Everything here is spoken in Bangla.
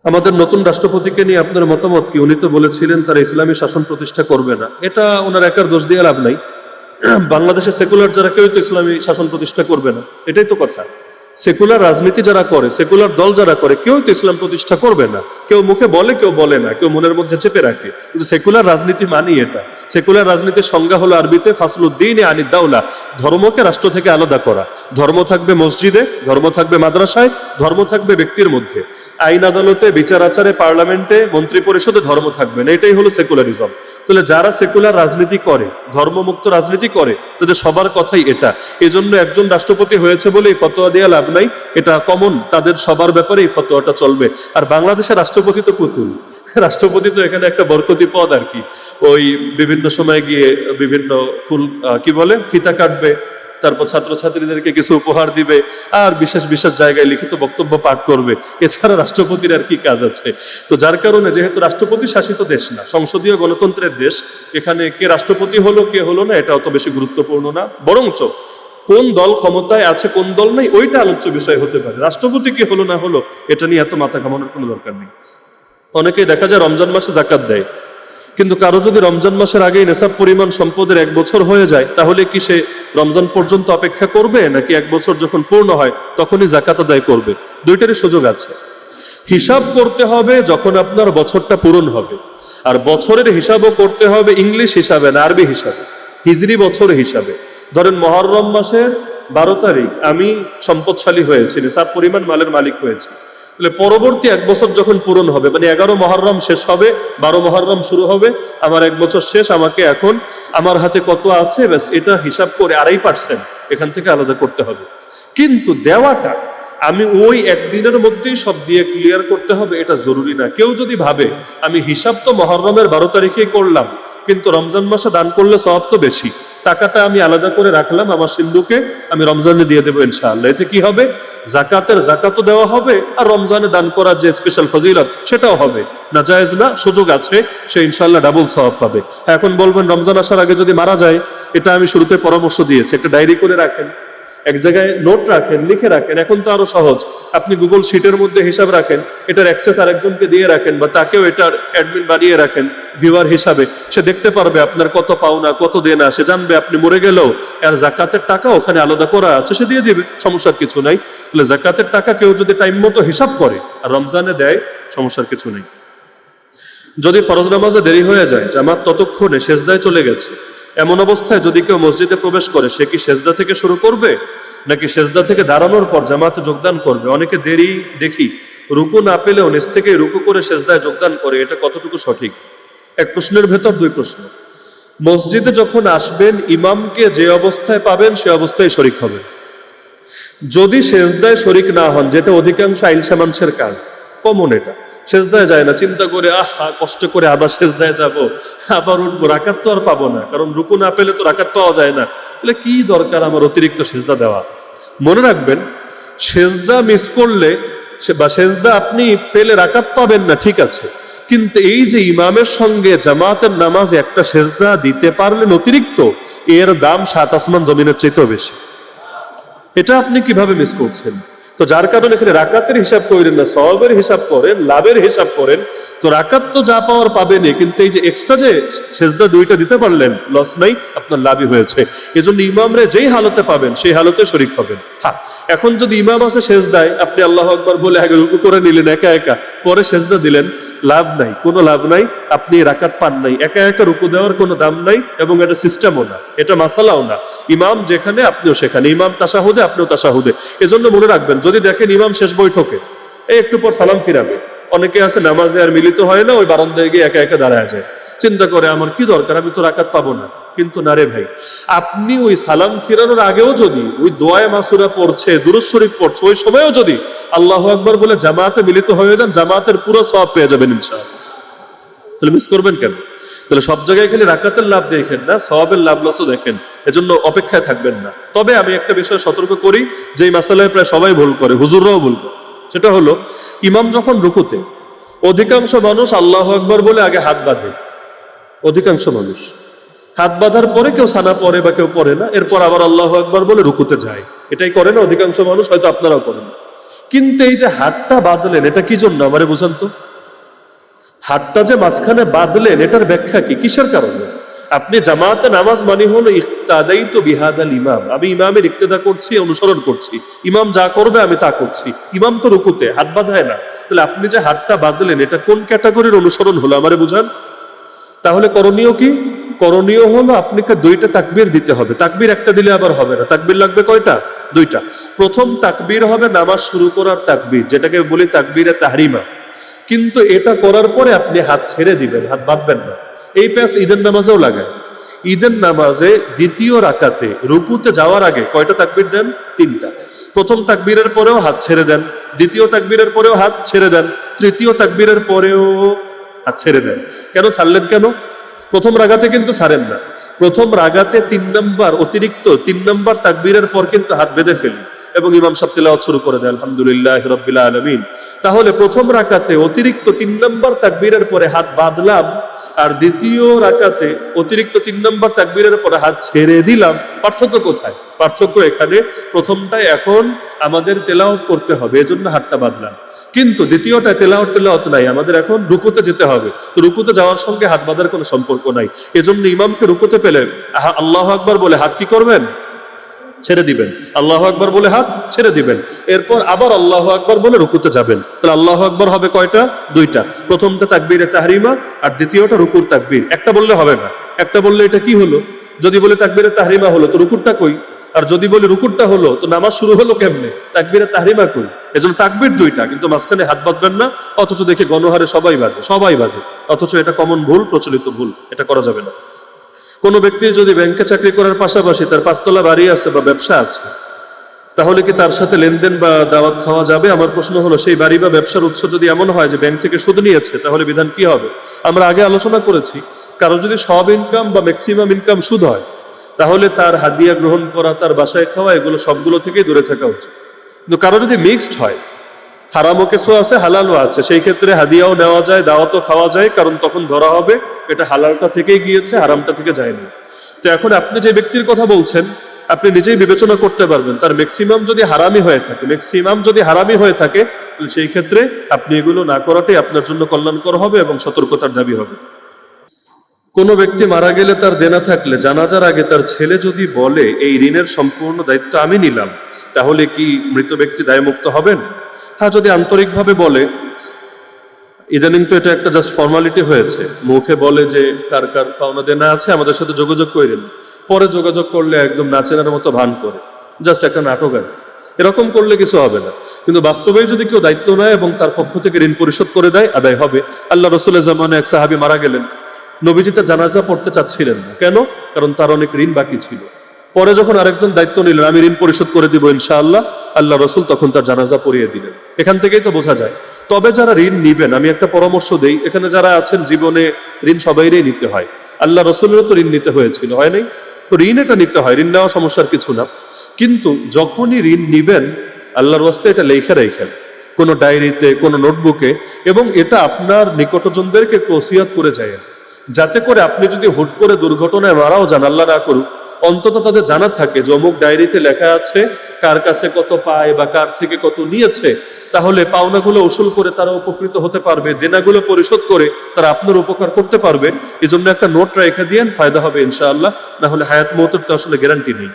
আমাদের নতুন রাষ্ট্রপতিকে নিয়ে আপনার মতামত কি? উনি তো বলেছিলেন তারা ইসলামী শাসন প্রতিষ্ঠা করবে না। এটা ওনার একার দোষ দিয়ে লাভ নাই। বাংলাদেশে সেকুলার যারা, কেউ তো ইসলামী শাসন প্রতিষ্ঠা করবে না, এটাই তো কথা। সেকুলার রাজনীতি যারা করে, সেকুলার দল যারা করে, কেউ তো ইসলাম প্রতিষ্ঠা করবে না। কেউ মুখে বলে, কেউ বলে না, কেউ মনের মধ্যে চেপে রাখে, কিন্তু সেকুলার রাজনীতি মানি এটা। সেকুলার রাজনীতির সংজ্ঞা হলো আরবিতে ফাসলুদ্দিন আনিদ দাওলা, ধর্মকে রাষ্ট্র থেকে আলাদা করা। ধর্ম থাকবে মসজিদে, ধর্ম থাকবে মাদ্রাসায়, ধর্ম থাকবে ব্যক্তির মধ্যে, আইন আদালতে, বিচার আচারে, পার্লামেন্টে, মন্ত্রী পরিষদে ধর্ম থাকবে না। এটাই হলো সেকুলারিজম। তাহলে যারা সেকুলার রাজনীতি করে, ধর্মমুক্ত রাজনীতি করে, তাদের সবার কথাই এটা। এজন্য একজন রাষ্ট্রপতি হয়েছে বলে এই ফতোয়া দেওয়া লাভ নাই, এটা কমন, তাদের সবার ব্যাপারে এই ফতোয়াটা চলবে। আর বাংলাদেশের রাষ্ট্রপতি তো পুতুল, রাষ্ট্রপতি তো এখানে একটা বরকতি পদ আর কি। ওই বিভিন্ন সময় গিয়ে বিভিন্ন ফুল কি বলে ফিতা কাটবে, তারপর ছাত্রছাত্রীদেরকে কিছু উপহার দিবে, আর বিশেষ বিশেষ জায়গায় লিখিত বক্তব্য পাঠ করবে। এছাড়া রাষ্ট্রপতির আর কি কাজ আছে? তো যার কারণে, যেহেতু রাষ্ট্রপতি শাসিত দেশ না, সংসদীয় গণতন্ত্রের দেশ, এখানে কে রাষ্ট্রপতি হলো কে হলো না এটা অত বেশি গুরুত্বপূর্ণ না। বরঞ্চ কোন দল ক্ষমতায় আছে কোন দল নেই ওইটা আলোচ্য বিষয় হতে পারে। রাষ্ট্রপতি কি হলো না হলো এটা নিয়ে এত মাথা ঘামানোর কোনো দরকার নেই। অনেকেই দেখা যায় রমজান মাসে জাকাত দেয়, কিন্তু কারো যদি রমজান মাসের আগেই নেশাব পরিমাণ সম্পদের 1 বছর হয়ে যায়, তাহলে কি সে রমজান পর্যন্ত অপেক্ষা করবে, নাকি 1 বছর যখন পূর্ণ হয় তখনই জাকাত আদায় করবে? দুইটারই সুযোগ আছে। হিসাব করতে হবে যখন আপনার বছরটা পূরণ হবে, আর বছরের হিসাবও করতে হবে ইংলিশ হিসাবে না, আরবি হিসাবে, হিজরি বছর হিসাবে। ধরেন মহররম মাসের 12 তারিখ আমি সম্পদশালী হয়েছি, নেশাব পরিমাণ মালের মালিক হয়েছে, তাহলে পরবর্তী 1 বছর যখন পূরণ হবে, মানে 11 মহররম শেষ হবে, 12 মহররম শুরু হবে, আমার 1 বছর শেষ, আমাকে এখন আমার হাতে কত আছে ব্যাস এটা হিসাব করে 2.5% এখান থেকে আলাদা করতে হবে। কিন্তু দেওয়াটা আমি ওই একদিনের মধ্যেই সব দিয়ে ক্লিয়ার করতে হবে এটা জরুরি না। কেউ যদি ভাবে আমি হিসাব তো মহররমের 12 তারিখেই করলাম, কিন্তু রমজান মাসে দান করলে সওয়াব তো বেশি, টাকাটা আমি আলাদা করে রাখলাম আমার সিন্ধুকে, আমি রমজানে দিয়ে দেবো ইনশাআল্লাহ, এতে কি হবে? জাকাতের জাকাতও দেওয়া হবে, আর রমজানে দান করার যে স্পেশাল ফজিলত সেটাও হবে। না জায়েজ না, সুযোগ আছে, সে ইনশাআল্লাহ ডাবল সওয়াব পাবে। এখন বলবেন রমজান আসার আগে যদি মারা যায়, এটা আমি শুরুতে পরামর্শ দিয়েছি, একটা ডায়েরি করে রাখেন, এক জায়গায় নোট রাখেন, লিখে রাখেন। এখন তো আরো সহজ, আপনি গুগল শিটের মধ্যে হিসাব রাখেন, এটার অ্যাক্সেস আরেকজনকে দিয়ে রাখেন, বা তাকেও এটার অ্যাডমিন বানিয়ে রাখেন ভিউয়ার হিসাবে। সে দেখতে পারবে আপনার কত পাওনা, কত দেনা, সে জানবে। আপনি মরে গেলেও আর জাকাতের টাকা ওখানে আলাদা করা আছে, সে দিয়ে দিবে, সমস্যার কিছু নাই। তাহলে জাকাতের টাকা কেউ যদি টাইম মতো হিসাব করে আর রমজানে দেয়, সমস্যার কিছু নেই। যদি ফরজ নামাজে দেরি হয়ে যায়, জামাত ততক্ষণে সেজদায় চলে গেছে, এমন অবস্থায় যদি কেউ মসজিদে প্রবেশ করে, সে কি সেজদা থেকে শুরু করবে, নাকি সেজদা থেকে দাঁড়ানোর পর জামাতে যোগদান করবে? অনেকে দেরি দেখি রুকু না পেলেও নিজ থেকে রুকু করে সেজদায় যোগদান করে, এটা কতটুকু সঠিক? এক প্রশ্নের ভেতর 2 প্রশ্ন। মসজিদে যখন আসবেন, ইমামকে যে অবস্থায় পাবেন সে অবস্থায় শরিক হবেন। যদি সেজদায় শরিক না হন, যেটা অধিকাংশ আইলসা মানুষের কাজ, কমন, এটা সেজদায় যায় না, চিন্তা করে কষ্ট করে আবার সেজদায় যাব, আবার উঠবো, রাকাত তো আর পাবো না, কারণ রুকু না পেলে তো রাকাত পাওয়া যায় না, তাহলে কি দরকার আমার অতিরিক্ত সেজদা দেওয়া? মনে রাখবেন, সেজদা মিস করলে বা সেজদা আপনি পেলে রাকাত পাবেন না, ঠিক আছে, কিন্তু এই যে ইমামের সঙ্গে জামাতের নামাজে একটা সেজদা দিতে পারলেন অতিরিক্ত, এর দাম 7 আসমান জমিনের চাইতেও বেশি। এটা আপনি কিভাবে মিস করছেন? তো যার কারণে এখানে রাকাতের হিসাব করেন না, সওয়াবের হিসাব করেন, লাভের হিসাব করেন। তো রাকাত তো যা পাওয়ার পাবেনই, কিন্তু এই যে এক্সট্রা যে সেজদা 2টা দিতে পারলেন, লস নাই, আপনার লাভই হয়েছে। এজন্য ইমামরে যেই হালতে পাবেন সেই হালতে শরীক হবেন। হ্যাঁ, এখন যদি ইমাম আছে সেজদায়, আপনি আল্লাহু আকবার বলে আগে রুকু করে নিলেন একা একা, পরে সেজদা দিলেন, লাভ নাই, কোনো লাভ নাই, আপনি রাকাত পান নাই। একা একা রুকু দেওয়ার কোনো দাম নাই, এবং এটা সিস্টেমও না, এটা মাসালাও না। ইমাম যেখানে আপনিও সেখানে, ইমাম তাশাহুদে আপনিও তাশাহুদে। এজন্য মনে রাখবেন, যদি দেখেন ইমাম শেষ বৈঠকে একটু পর সালাম ফিরাবে, অনেকে আছে নামাজে আর মিলিত হয় না, ওই বারান্দায় গিয়ে একা একা দাঁড়ায় যায়, চিন্তা করে আমার কি দরকার, আমি তো রাকাত পাবো না। কিন্তু না রে ভাই, আপনি ওই সালাম ফিরানোর আগেও যদি ওই দোয়ায়ে মাসুরা পড়ছে, দুরূদ শরীফ পড়ছে, ওই সময়ও যদি আল্লাহু আকবার বলে জামাতে মিলিত হয়ে যান, জামাতের পুরো সওয়াব পেয়ে যাবেন ইনশাআল্লাহ। তাহলে মিস করবেন কেন? তাহলে সব জায়গায় খালি রাকাতের লাভ দেখেন না, সওয়াবের লাভ লসও দেখেন। এজন্য অপেক্ষায় থাকবেন না। তবে আমি একটা বিষয় সতর্ক করি, যেই মাসালায় প্রায় সবাই ভুল করে, হুজুররাও ভুল করে, সেটা হলো ইমাম যখন রুকুতে, অধিকাংশ মানুষ আল্লাহু আকবার বলে আগে হাত বাঁধে। অধিকাংশ মানুষ হাত বাঁধার পরে কেউ সানা পড়ে বা কেউ পড়ে না, এরপর আবার আল্লাহু আকবার বলে রুকুতে যায়। এটাই করে না অধিকাংশ মানুষ, হয়তো আপনারাও করেন। কিন্তু এই যে হাতটা বাঁধলেন এটা কি জন্য আমারে বুঝান তো? হাতটা যে মাঝখানে বাঁধলেন এটার ব্যাখ্যা কি, কিসের কারণে? আপনি জামাতে নামাজ মানে হলো ইক্তাদাইতু বিহাদাল ইমাম, আমি ইমামের ইক্তেদা করছি, অনুসরণ করছি, ইমাম যা করবে আমি তা করছি। ইমাম তো রুকুতে, হাত বাঁধায় না। তাহলে আপনি যে হাতটা বাঁধলেন এটা কোন ক্যাটাগরির অনুসরণ হলো আমারে বুঝান। তাহলে করণীয় কি? করণীয় হলো আপনাকে দুইটা তাকবীর দিতে হবে। তাকবীর একটা দিলে আবার হবে না, তাকবীর লাগবে কয়টা? দুইটা। প্রথম তাকবীর হবে নামাজ শুরু করার তাকবীর, যেটাকে বলি তাকবীরে তাহরিমা। কিন্তু এটা করার পরে আপনি হাত ছেড়ে দিবেন, হাত বাঁধবেন না। এই প্যাস ঈদের নামাজেও লাগায়। ঈদের নামাজে দ্বিতীয় রাকাতে রুকুতে যাওয়ার আগে কয়টা তাকবীর দেন? তিনটা। প্রথম তাকবীরের পরেও হাত ছেড়ে দেন, দ্বিতীয় তাকবীরের পরেও হাত ছেড়ে দেন, তৃতীয় তাকবীরের পরেও হাত ছেড়ে দেন। কেন ছাড়লেন কেন? প্রথম রাগাতে কিন্তু ছাড়েন না। প্রথম রাগাতে 3 নম্বর অতিরিক্ত 3 নম্বর তাকবীরের পর কিন্তু হাত বেঁধে ফেলেন এবং ইমাম সাহেব তিলাওয়াত শুরু করে দেন আলহামদুলিল্লাহ রাব্বিল আলামিন। তাহলে প্রথম রাকাতে অতিরিক্ত 3 নম্বর তাকবীরের পরে হাত বাঁধলাম, আর দ্বিতীয় রাকাতে অতিরিক্ত 3 নম্বর তাকবীরের পরে হাত ছেড়ে দিলাম। পার্থক্য কোথায়? পার্থক্য এখানে, প্রথমটায় এখন আমাদের তেলাওয়াত করতে হবে, এজন্য হাতটা বাঁধলাম। কিন্তু দ্বিতীয়টায় তেলাওয়াত নাই, আমাদের এখন রুকুতে যেতে হবে। তো রুকুতে যাওয়ার সঙ্গে হাত বাঁধার কোনো সম্পর্ক নাই। এজন্য ইমামকে রুকুতে পেলে আল্লাহু আকবার বলে হাত কি করবেন? ছেড়ে দিবেন। আল্লাহু আকবার বলে হাত ছেড়ে দিবেন। এরপর আবার আল্লাহু আকবার বলে রুকুতে যাবেন। তাহলে আল্লাহু আকবার হবে কয়টা? দুইটা। প্রথমটা তাকবীরে তাহরিমা আর দ্বিতীয়টা রুকুর তাকবীর। একটা বললে হবে না, একটা বললে এটা কি হলো? যদি বলে তাকবীরে তাহরিমা হলো তো রুকুরটা কই? আর যদি বলি রুকুরটা হলো তো নামাজ শুরু হলো কেমনে? তাকবীরে তাহরিমা কই? এজন্য তাকবীর দুইটা, কিন্তু মাঝখানে হাত বাঁধবেন না। অথচ দেখে গণহারে সবাই বাঁধে। অথচ এটা কমন ভুল, প্রচলিত ভুল, এটা করা যাবে না। কোনো ব্যক্তি যদি ব্যাংকে চাকরি করার পাশাপাশি তার 5 তলা বাড়ি আছে বা ব্যবসা আছে, তাহলে কি তার সাথে লেনদেন বা দাওয়াত খাওয়া যাবে? আমার প্রশ্ন হলো, সেই বাড়ি বা ব্যবসার উৎস যদি এমন হয় যে ব্যাংক থেকে সুদ নিয়েছে, তাহলে বিধান কি হবে? আমরা আগে আলোচনা করেছি, কারণ যদি সব ইনকাম বা ম্যাক্সিমাম ইনকাম সুদ হয়, তাহলে তার হাদিয়া গ্রহণ করা, তার বাসায় খাওয়া, এগুলো সবগুলো থেকেই দূরে থাকা উচিত। কিন্তু কারো যদি মিক্সড হয়, হারামও কিছু আছে হালালও আছে, সেই ক্ষেত্রে হাদিয়াও নেওয়া যায়, দাওয়াতও খাওয়া যায়, কারণ তখন ধরা হবে এটা হালালটা থেকেই গিয়েছে, হারামটা থেকে যায়নি। তো এখন আপনি যে ব্যক্তির কথা বলছেন, আপনি নিজেই বিবেচনা করতে পারবেন তার ম্যাক্সিমাম যদি হারামি হয়ে থাকে, সেই ক্ষেত্রে আপনি এগুলো না করাটাই আপনার জন্য কল্যাণকর হবে এবং সতর্কতার দাবি হবে। কোনো ব্যক্তি মারা গেলে তার দেনা থাকলে জানাজার আগে তার ছেলে যদি বলে এই ঋণের সম্পূর্ণ দায়িত্ব আমি নিলাম, তাহলে কি মৃত ব্যক্তি দায়মুক্ত হবেন? হ্যাঁ, যদি আন্তরিকভাবে বলে। ইদানিং তো এটা একটা জাস্ট ফর্মালিটি হয়েছে, মুখে বলে যে কার কার পাওনা দেনা আছে আমাদের সাথে যোগাযোগ করেন, পরে যোগাযোগ করলে একদম নাচেনার মতো ভান করে, জাস্ট একটা নাটক আর। এরকম করলে কিছু হবে না। কিন্তু বাস্তবে যদি কেউ দায়িত্ব নেয় এবং তার পক্ষ থেকে ঋণ পরিশোধ করে দেয়, আদায় হবে। আল্লাহ রসুলের জামানে এক সাহাবী মারা গেলেন, নবীজি তার জানাজা পড়তে চাচ্ছিলেন না। কেন? কারণ তার অনেক ঋণ বাকি ছিল। পরে যখন আরেকজন দায়িত্ব নিলেন, আমি ঋণ পরিশোধ করে দিব ইনশাআল্লাহ, আল্লাহ রসুল তখন তার জানাজা পড়িয়ে দিলেন। এখান থেকেই তো বোঝা যায়। তবে যারা ঋণ নিবেন, আমি একটা পরামর্শ দেই, এখানে যারা আছেন জীবনে ঋণ সবাইরই নিতে হয়। আল্লাহ রসুলেরও তো ঋণ নিতে হয়েছিল, হয় নাই? তো ঋণ এটা নিতে হয়, ঋণ নেওয়া সমস্যার কিছু না। কিন্তু যখনই ঋণ নিবেন, আল্লাহর ওয়াস্তে এটা লেখা রেখেন কোনো ডায়েরিতে, কোনো নোটবুকে, এবং এটা আপনার নিকটজনদেরকে ওসিয়াত করে যায়, যাতে করে আপনি যদি হুট করে দুর্ঘটনায় মারাও যান, আল্লাহ না করুক, অন্তত তাদের জানা থাকে যে অমুক ডায়েরিতে লেখা আছে কার কাছে কত পায় বা কার থেকে কত নিয়েছে। তাহলে পাওনাগুলো উসুল করে তারা উপকৃত হতে পারবে, দেনাগুলো পরিশোধ করে তারা আপনার উপকার করতে পারবে। এই জন্য একটা নোট রেখে দিয়েন, ফায়দা হবে ইনশাআল্লাহ। না হলে হায়াত মওতের তো আসলে গ্যারান্টি নেই।